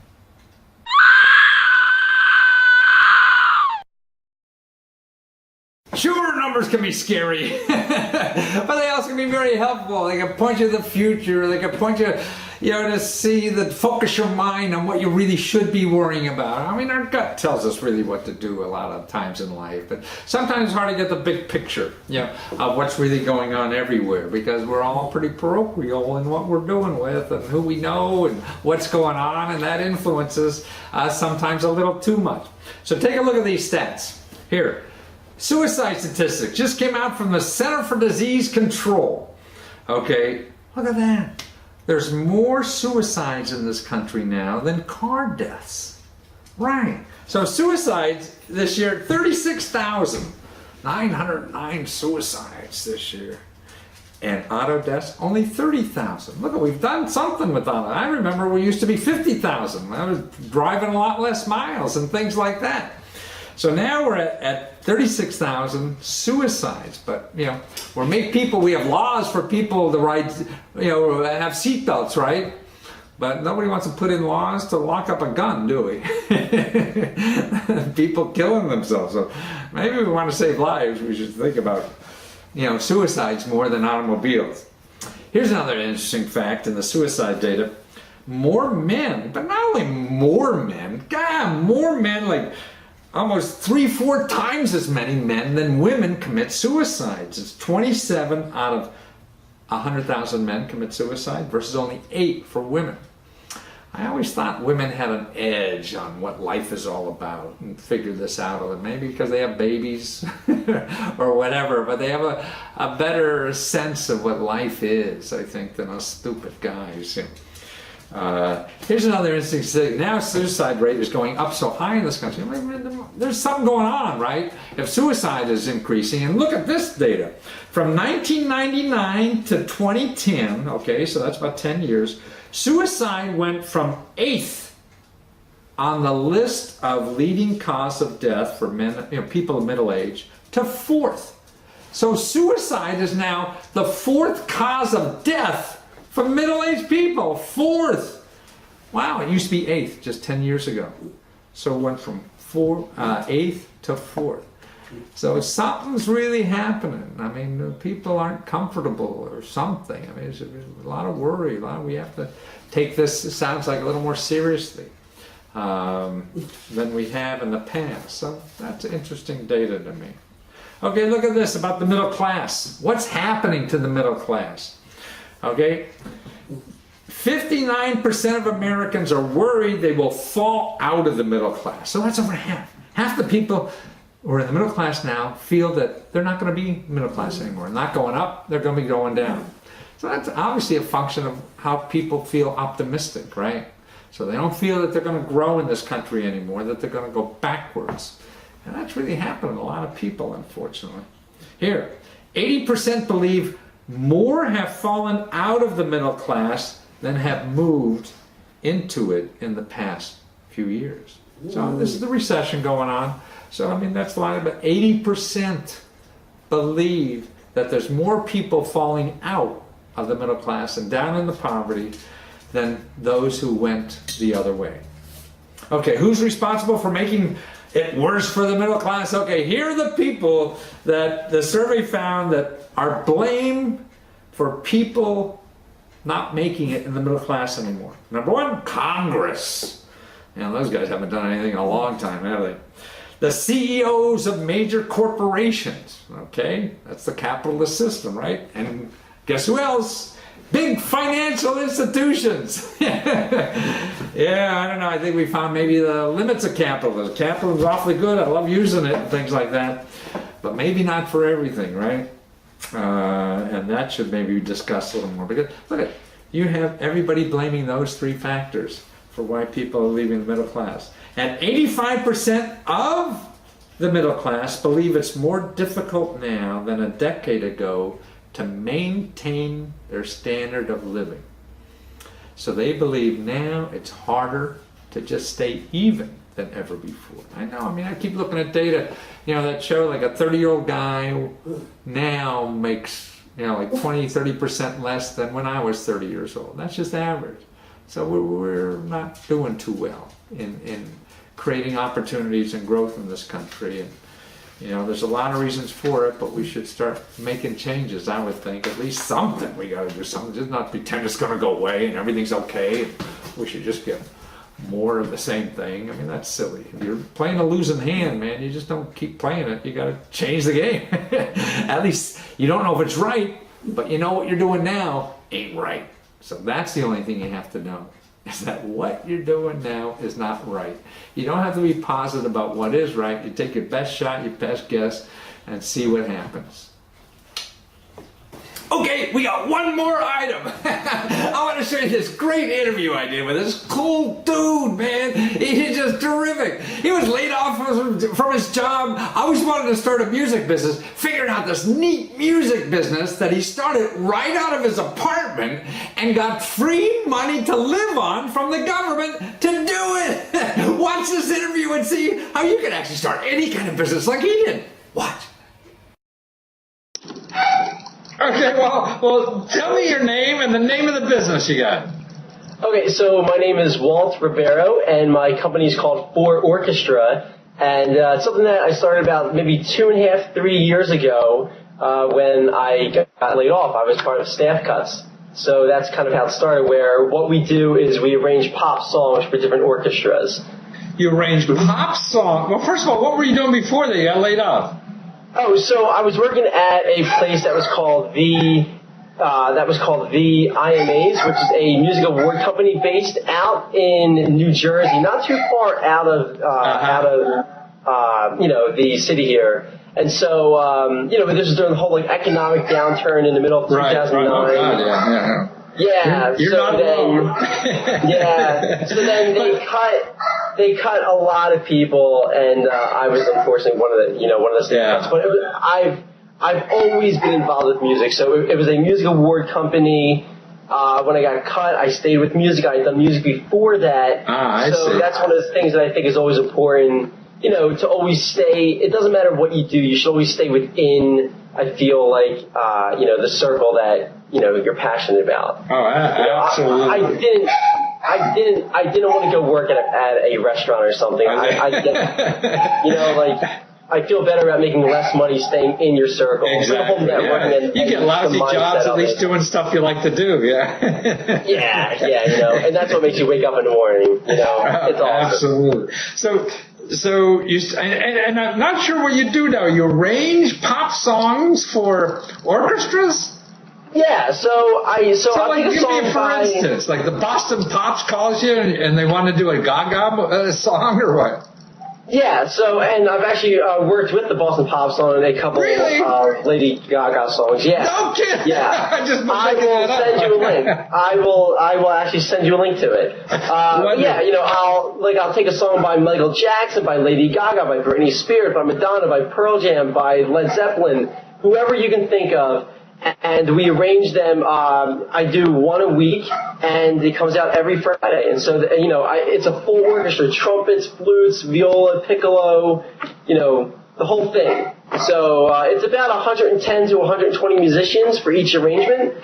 Sure, numbers can be scary, but they also can be very helpful. They can point you to the future. They can point you, to see focus your mind on what you really should be worrying about. I mean, our gut tells us really what to do a lot of times in life, but sometimes it's hard to get the big picture, of what's really going on everywhere, because we're all pretty parochial in what we're doing with and who we know and what's going on, and that influences us sometimes a little too much. So take a look at these stats here. Suicide statistics just came out from the Center for Disease Control. Okay, look at that. There's more suicides in this country now than car deaths. Right. So suicides this year, 36,909 suicides this year. And auto deaths, only 30,000. Look, we've done something with auto. I remember we used to be 50,000. I was driving a lot less miles and things like that. So now we're at 36,000 suicides, but we have laws for people to ride, have seatbelts, right? But nobody wants to put in laws to lock up a gun, do we? People killing themselves. So maybe we want to save lives. We should think about, suicides more than automobiles. Here's another interesting fact in the suicide data. More men, but not only more men, like almost 3-4 times as many men than women commit suicides. It's 27 out of 100,000 men commit suicide versus only 8 for women. I always thought women had an edge on what life is all about and figured this out, maybe because they have babies or whatever, but they have a better sense of what life is, I think, than us stupid guys. Here's another interesting thing. Now suicide rate is going up so high in this country. There's something going on, right? If suicide is increasing, and look at this data. From 1999 to 2010, okay, so that's about 10 years, suicide went from 8th on the list of leading cause of death for men, people of middle age, to 4th. So suicide is now the 4th cause of death for middle-aged people, 4th. Wow, it used to be 8th just 10 years ago. So it went from 8th to 4th. So something's really happening. I mean, people aren't comfortable or something. I mean, there's a lot of worry. We have to take this, it sounds like, a little more seriously than we have in the past. So that's interesting data to me. Okay, look at this about the middle class. What's happening to the middle class? Okay, 59% of Americans are worried they will fall out of the middle class. So that's over half. Half the people who are in the middle class now feel that they're not going to be middle class anymore. Not going up, they're going to be going down. So that's obviously a function of how people feel optimistic, right? So they don't feel that they're going to grow in this country anymore, that they're going to go backwards. And that's really happened to a lot of people, unfortunately. Here, 80% believe more have fallen out of the middle class than have moved into it in the past few years. So this is the recession going on. So, I mean, that's a lot, but 80% believe that there's more people falling out of the middle class and down into poverty than those who went the other way. Okay, who's responsible for making it worse for the middle class? Okay, here are the people that the survey found that are blamed for people not making it in the middle class anymore. Number one, Congress. You know, those guys haven't done anything in a long time, have they? The CEOs of major corporations. Okay, that's the capitalist system, right? And guess who else? Big financial institutions. Yeah, I don't know. I think we found maybe the limits of capitalism. Capitalism is awfully good. I love using it and things like that. But maybe not for everything, right? And that should maybe be discussed a little more. Because, look at, you have everybody blaming those three factors for why people are leaving the middle class. And 85% of the middle class believe it's more difficult now than a decade ago to maintain their standard of living. So they believe now it's harder to just stay even than ever before. I know, I mean, I keep looking at data, you know, that show like a 30-year-old guy now makes, you know, like 20, 30% less than when I was 30 years old. That's just average. So we're not doing too well in creating opportunities and growth in this country. And, you know, there's a lot of reasons for it, but we should start making changes, I would think. At least something. We got to do something. Just not pretend it's going to go away and everything's okay. We should just get more of the same thing. I mean, that's silly. If you're playing a losing hand, man, you just don't keep playing it. You got to change the game. At least you don't know if it's right, but you know what you're doing now ain't right. So that's the only thing you have to know, is that what you're doing now is not right. You don't have to be positive about what is right. You take your best shot, your best guess, and see what happens. Okay, we got one more item. I want to show you this great interview I did with this cool dude, man. He's just terrific. He was laid off from his job. I always wanted to start a music business. Figured out this neat music business that he started right out of his apartment and got free money to live on from the government to do it. Watch this interview and see how you can actually start any kind of business like he did. Watch. Okay, well, tell me your name and the name of the business you got. Okay, so my name is Walt Ribeiro, and my company is called 4 Orchestra, and it's something that I started about maybe 2.5, 3 years ago when I got laid off. I was part of staff cuts. So that's kind of how it started, where what we do is we arrange pop songs for different orchestras. You arrange pop songs? Well, first of all, what were you doing before that you got laid off? Oh, so I was working at a place that was called the IMAs, which is a music award company based out in New Jersey, not too far out of the city here. And so this was during the whole economic downturn in the middle of 2009. Right. Oh, God, yeah. You're not alone. Yeah. So then they cut a lot of people, and I was unfortunately one of the staff cuts. But I've always been involved with music. So it was a music award company. When I got cut, I stayed with music. I had done music before that. I see. That's one of the things that I think is always important. To always stay. It doesn't matter what you do. You should always stay within. I feel like the circle that you're passionate about. Oh, absolutely. I didn't want to go work at a restaurant or something. I feel better about making less money staying in your circle. Exactly. You get lousy jobs at least doing stuff you like to do. Yeah. yeah. And that's what makes you wake up in the morning. It's awesome. Absolutely. So you and I'm not sure what you do now. You arrange pop songs for orchestras? Yeah, so I'll like, take a song give me for instance, like the Boston Pops calls you and they want to do a Gaga song or what? Yeah, so, and I've actually worked with the Boston Pops on a couple of Lady Gaga songs. Yeah. No kidding. Yeah. I will send you a link. I will actually send you a link to it. Yeah, you know, I'll take a song by Michael Jackson, by Lady Gaga, by Britney Spears, by Madonna, by Pearl Jam, by Led Zeppelin, whoever you can think of. And we arrange them. I do one a week, and it comes out every Friday. And so, you know, it's a full orchestra: trumpets, flutes, viola, piccolo, you know, the whole thing. So it's about 110 to 120 musicians for each arrangement,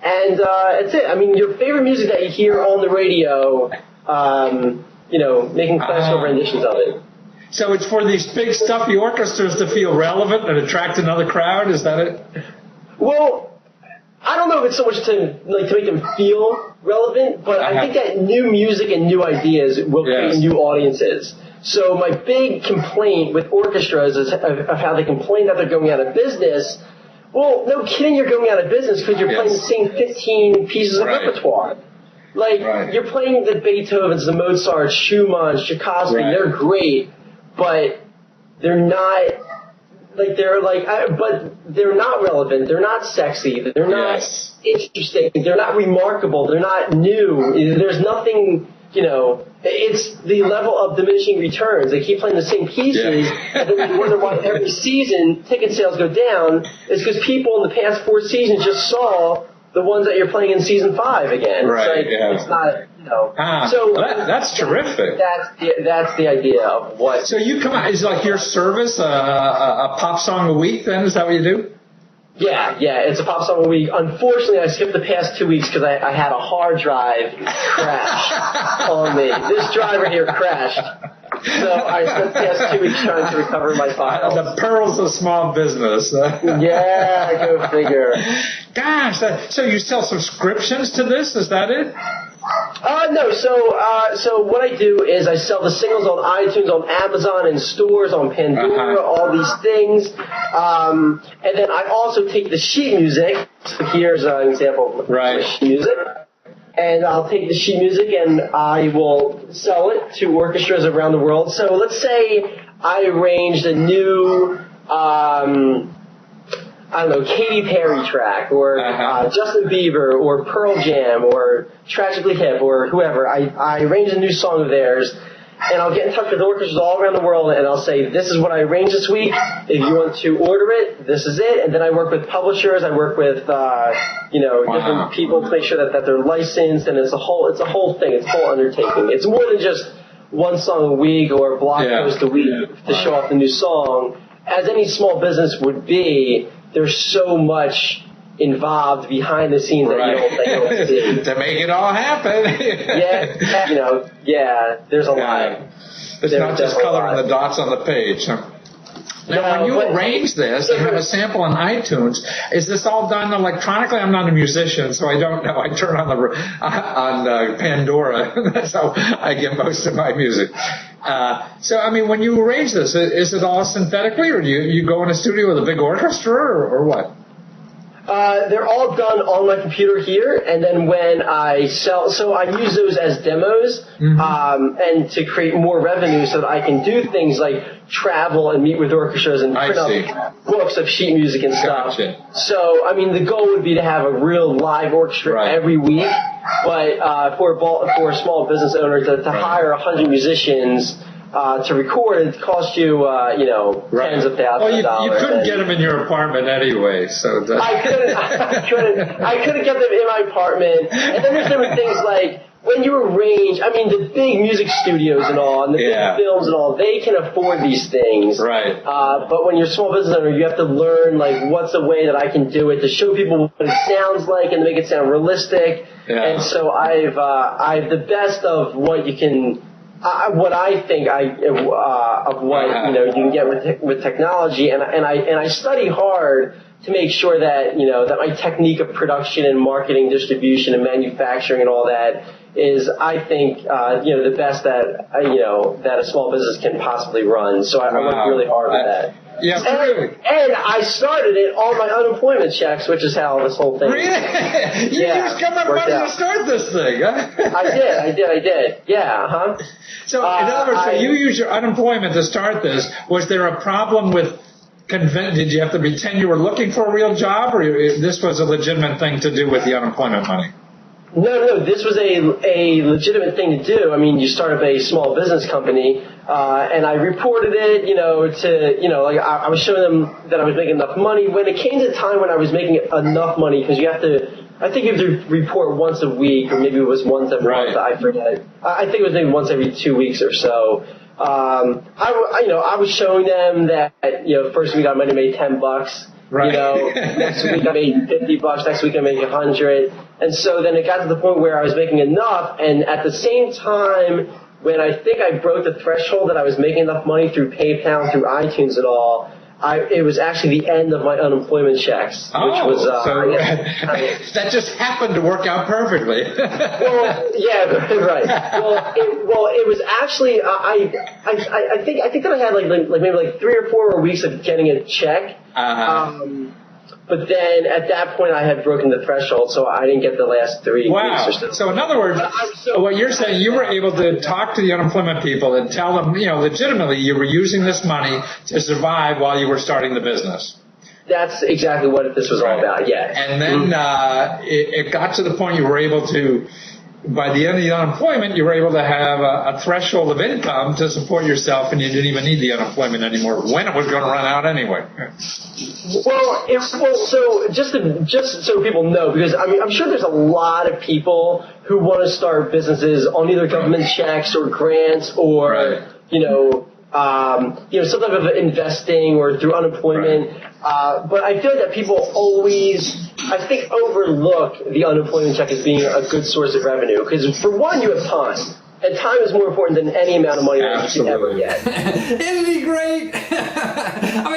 and that's it. I mean, your favorite music that you hear on the radio, you know, making classical renditions of it. So it's for these big stuffy orchestras to feel relevant and attract another crowd. Is that it? Well, I don't know if it's so much to make them feel relevant, but I think that new music and new ideas will create new audiences. So my big complaint with orchestras is of how they complain that they're going out of business. Well, no kidding, you're going out of business because you're playing the same 15 pieces of repertoire. Like, you're playing the Beethovens, the Mozarts, Schumann, Tchaikovsky, they're great, but they're not... but they're not relevant. They're not sexy. They're not interesting. They're not remarkable. They're not new. There's nothing, you know, it's the level of diminishing returns. They keep playing the same pieces, and then you wonder why every season ticket sales go down. It's because people in the past 4 seasons just saw the ones that you're playing in season 5 again. Right, it's not, you know. So that's terrific. That's the idea of what. So you come out, is like your service a pop song a week then? Is that what you do? Yeah, it's a pop song a week. Unfortunately, I skipped the past 2 weeks because I had a hard drive crash on me. This driver here crashed. So I spent the past 2 weeks trying to recover my files. The perils of small business. Yeah, go figure. Gosh, so you sell subscriptions to this? Is that it? No. So what I do is I sell the singles on iTunes, on Amazon, in stores, on Pandora, all these things. And then I also take the sheet music. So here's an example of sheet music. And I'll take the sheet music and I will sell it to orchestras around the world. So let's say I arranged a new, I don't know, Katy Perry track, or Justin Bieber, or Pearl Jam, or Tragically Hip, or whoever. I arrange a new song of theirs, and I'll get in touch with orchestras all around the world, and I'll say, this is what I arranged this week. If you want to order it, this is it. And then I work with publishers. I work with, different people to make sure that they're licensed, and it's a whole thing. It's a whole undertaking. It's more than just one song a week or a blog post a week to show off the new song. As any small business would be, there's so much involved behind the scenes that you don't see. To make it all happen. There's a lot. It's not just coloring the dots on the page. Now, when you arrange this, you have a sample on iTunes. Is this all done electronically? I'm not a musician, so I don't know. I turn on Pandora. That's how I get most of my music. So, I mean, when you arrange this, is it all synthetically, or do you go in a studio with a big orchestra, or what? They're all done on my computer here, and then when I sell, so I use those as demos, and to create more revenue so that I can do things like travel and meet with orchestras and print up books of sheet music and stuff. So, I mean, the goal would be to have a real live orchestra every week, but for a small business owner to hire 100 musicians to record, it costs you, tens of thousands of dollars. You couldn't get them in your apartment anyway, so I couldn't get them in my apartment. And then there's different things like when you arrange. I mean, the big music studios and all, and the big films and all, they can afford these things. Right. But when you're a small business owner, you have to learn what's a way that I can do it to show people what it sounds like and to make it sound realistic. Yeah. And so I've the best of what you can. What I think of what you can get with technology, and I study hard to make sure that that my technique of production and marketing, distribution, and manufacturing and all that is, I think, the best that that a small business can possibly run. So I work really hard with that. Yeah, and I started it on my unemployment checks, which is how this whole thing. Really? You used government money to start this thing, huh? I did. Yeah, huh? So, in other words, you used your unemployment to start this. Was there a problem with did you have to pretend you were looking for a real job, or this was a legitimate thing to do with the unemployment money? No, this was a legitimate thing to do. I mean, you start up a small business company, and I reported it, I was showing them that I was making enough money. When it came to the time when I was making enough money, because I think you have to report once a week, or maybe it was once a month, I forget. I think it was maybe once every 2 weeks or so. I was showing them that, first week I might have made $10. Right. Next week I made $50. Next week I made $100. And so then it got to the point where I was making enough. And at the same time, when I think I broke the threshold that I was making enough money through PayPal, through iTunes and all, it was actually the end of my unemployment checks, which was that just happened to work out perfectly. Well, yeah, right. Well, it was actually I think that I had like maybe 3 or 4 more weeks of getting a check. But then at that point I had broken the threshold, so I didn't get the last 3 weeks or so. So in other words, what you're saying, you were able to talk to the unemployment people and tell them, legitimately you were using this money to survive while you were starting the business. That's exactly what this was all about, yeah. And then it got to the point you were able to, by the end of the unemployment, you were able to have a threshold of income to support yourself, and you didn't even need the unemployment anymore when it was going to run out anyway. So just so people know, because I'm sure there's a lot of people who want to start businesses on either government checks or grants or some type of investing or through unemployment. But I feel that people always, I think, overlook the unemployment check as being a good source of revenue. Because for one, you have time. And time is more important than any amount of money that you can ever get. Isn't he great?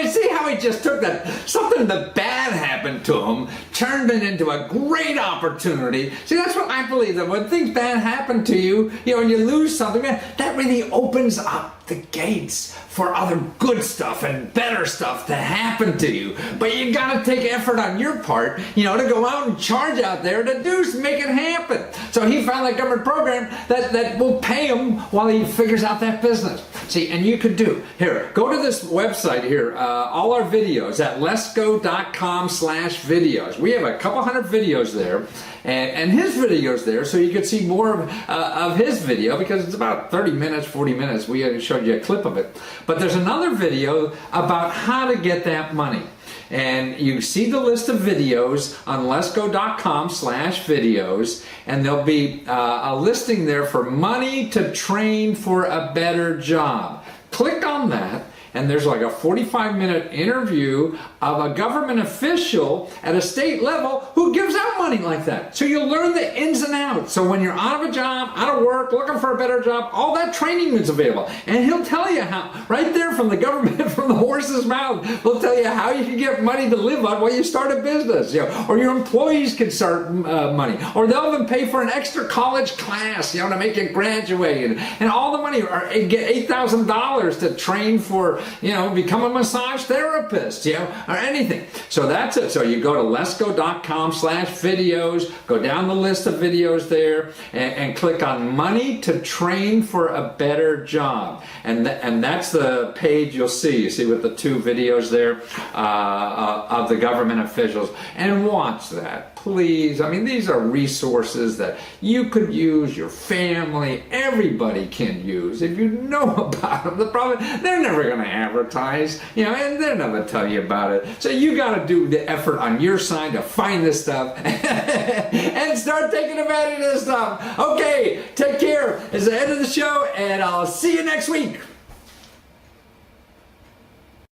See how he just took something that bad happened to him, turned it into a great opportunity. See, that's what I believe, that when things bad happen to you, and you lose something, that really opens up the gates for other good stuff and better stuff to happen to you. But you gotta take effort on your part, to go out and charge out there to make it happen. So he found that government program that will pay him while he figures out that business. See, and you could here, go to this website here, all our videos at lesko.com/videos. We have a couple hundred videos there. And his video's there, so you can see more of his video, because it's about 30 minutes, 40 minutes. We showed you a clip of it. But there's another video about how to get that money. And you see the list of videos on lesko.com/videos, and there'll be a listing there for money to train for a better job. Click on that, and there's like a 45-minute interview of a government official at a state level who gives out money like that. So you'll learn the ins and outs. So when you're out of a job, out of work, looking for a better job, all that training is available. And he'll tell you how, right there from the government, from the horse's mouth, he'll tell you how you can get money to live on while you start a business. Or your employees can start money. Or they'll even pay for an extra college class, to make you graduate. And all the money, or get $8,000 to train for, become a massage therapist, or anything. So that's it. So you go to lesko.com/videos, go down the list of videos there, and click on money to train for a better job. And that's the page you'll see. You see with the 2 videos there of the government officials. And watch that, please. These are resources that you could use, your family, everybody can use. If you know about them, the problem, they're never going to advertise, and they're not going to tell you about it. So you got to do the effort on your side to find this stuff and start taking advantage of this stuff. Okay, take care. It's the end of the show, and I'll see you next week.